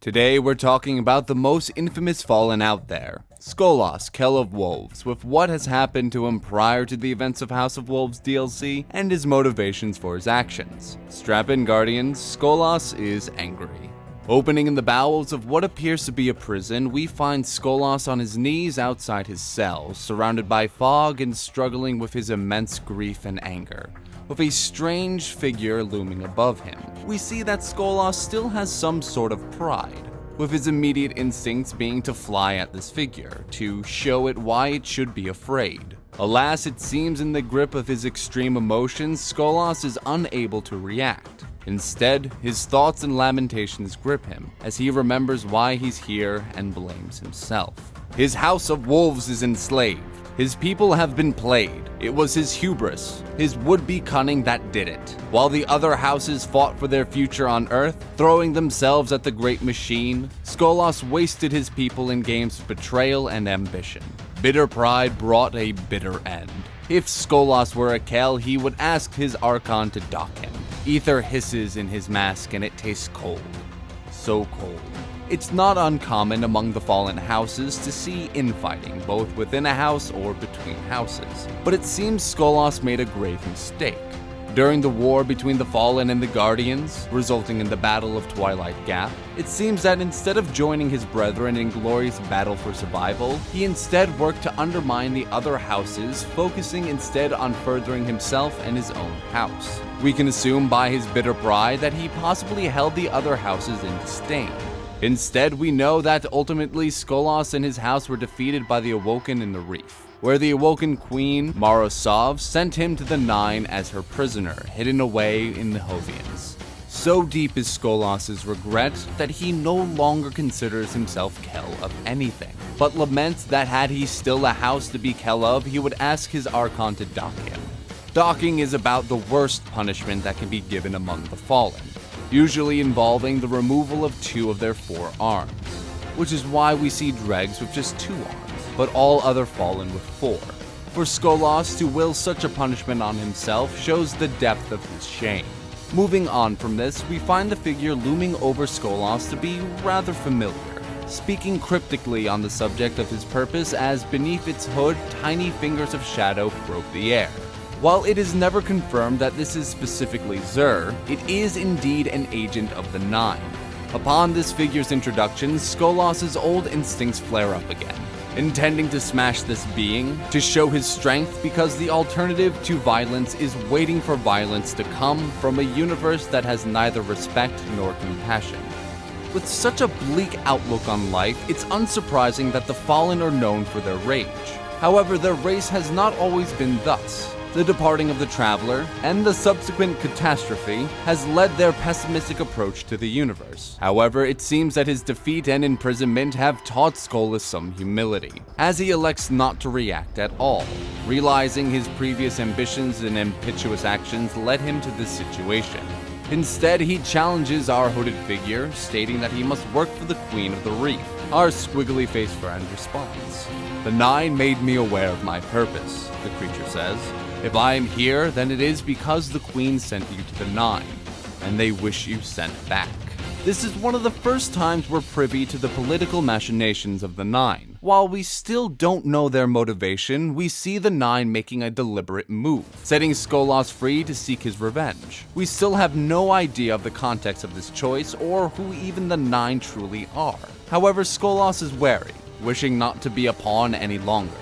Today we're talking about the most infamous fallen out there, Skolas, Kell of Wolves, with what has happened to him prior to the events of House of Wolves DLC and his motivations for his actions. Strap in, Guardians, Skolas is angry. Opening in the bowels of what appears to be a prison, we find Skolas on his knees outside his cell, surrounded by fog and struggling with his immense grief and anger, with a strange figure looming above him. We see that Skolas still has some sort of pride, with his immediate instincts being to fly at this figure, to show it why it should be afraid. Alas, it seems in the grip of his extreme emotions, Skolas is unable to react. Instead, his thoughts and lamentations grip him, as he remembers why he's here and blames himself. His House of Wolves is enslaved. His people have been played. It was his hubris, his would-be cunning that did it. While the other houses fought for their future on Earth, throwing themselves at the great machine, Skolas wasted his people in games of betrayal and ambition. Bitter pride brought a bitter end. If Skolas were a Kell, he would ask his Archon to dock him. Ether hisses in his mask and it tastes cold. So cold. It's not uncommon among the fallen houses to see infighting, both within a house or between houses. But it seems Skolas made a grave mistake. During the war between the Fallen and the Guardians, resulting in the Battle of Twilight Gap, it seems that instead of joining his brethren in glorious battle for survival, he instead worked to undermine the other houses, focusing instead on furthering himself and his own house. We can assume by his bitter pride that he possibly held the other houses in disdain. Instead, we know that ultimately Skolas and his house were defeated by the Awoken in the Reef, where the Awoken Queen, Morozov, sent him to the Nine as her prisoner, hidden away in the Hovians. So deep is Skolas' regret that he no longer considers himself Kell of anything, but laments that had he still a house to be Kell of, he would ask his Archon to dock him. Docking is about the worst punishment that can be given among the Fallen, usually involving the removal of 2 of their 4 arms, which is why we see dregs with just 2 arms, but all other Fallen with 4. For Skolas to will such a punishment on himself shows the depth of his shame. Moving on from this, we find the figure looming over Skolas to be rather familiar, speaking cryptically on the subject of his purpose as beneath its hood, tiny fingers of shadow probe the air. While it is never confirmed that this is specifically Xur, it is indeed an agent of the Nine. Upon this figure's introduction, Skolas' old instincts flare up again, intending to smash this being, to show his strength because the alternative to violence is waiting for violence to come from a universe that has neither respect nor compassion. With such a bleak outlook on life, it's unsurprising that the Fallen are known for their rage. However, their race has not always been thus. The departing of the Traveler and the subsequent catastrophe has led their pessimistic approach to the universe. However, it seems that his defeat and imprisonment have taught Skolas some humility, as he elects not to react at all, realizing his previous ambitions and impetuous actions led him to this situation. Instead, he challenges our hooded figure, stating that he must work for the Queen of the Reef. Our squiggly-faced friend responds, "The Nine made me aware of my purpose," the creature says. "If I am here, then it is because the Queen sent you to the Nine, and they wish you sent back." This is one of the first times we're privy to the political machinations of the Nine. While we still don't know their motivation, we see the Nine making a deliberate move, setting Skolas free to seek his revenge. We still have no idea of the context of this choice or who even the Nine truly are. However, Skolas is wary, wishing not to be a pawn any longer,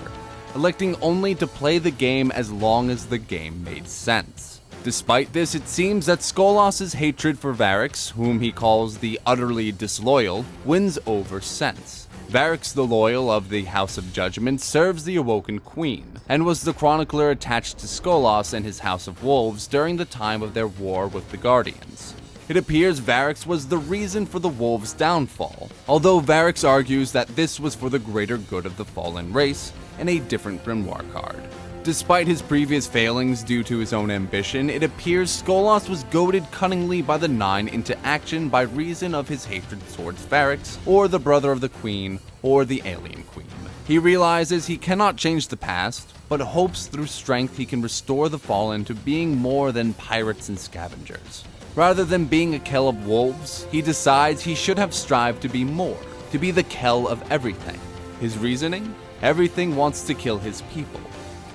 electing only to play the game as long as the game made sense. Despite this, it seems that Skolas' hatred for Variks, whom he calls the utterly disloyal, wins over sense. Variks the Loyal of the House of Judgment serves the Awoken Queen, and was the chronicler attached to Skolas and his House of Wolves during the time of their war with the Guardians. It appears Variks was the reason for the Wolves' downfall, although Variks argues that this was for the greater good of the fallen race in a different Grimoire card. Despite his previous failings due to his own ambition, it appears Skolas was goaded cunningly by the Nine into action by reason of his hatred towards Variks, or the brother of the Queen, or the Alien Queen. He realizes he cannot change the past, but hopes through strength he can restore the Fallen to being more than pirates and scavengers. Rather than being a Kell of Wolves, he decides he should have strived to be more, to be the Kell of everything. His reasoning? Everything wants to kill his people,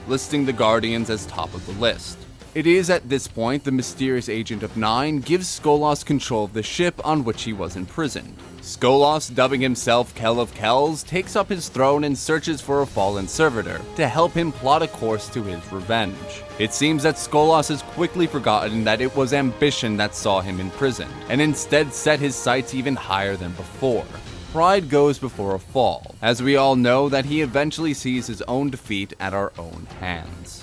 listing the Guardians as top of the list. It is at this point the mysterious Agent of Nine gives Skolas control of the ship on which he was imprisoned. Skolas, dubbing himself Kell of Kells, takes up his throne and searches for a fallen servitor to help him plot a course to his revenge. It seems that Skolas has quickly forgotten that it was ambition that saw him imprisoned, and instead set his sights even higher than before. Pride goes before a fall, as we all know that he eventually sees his own defeat at our own hands.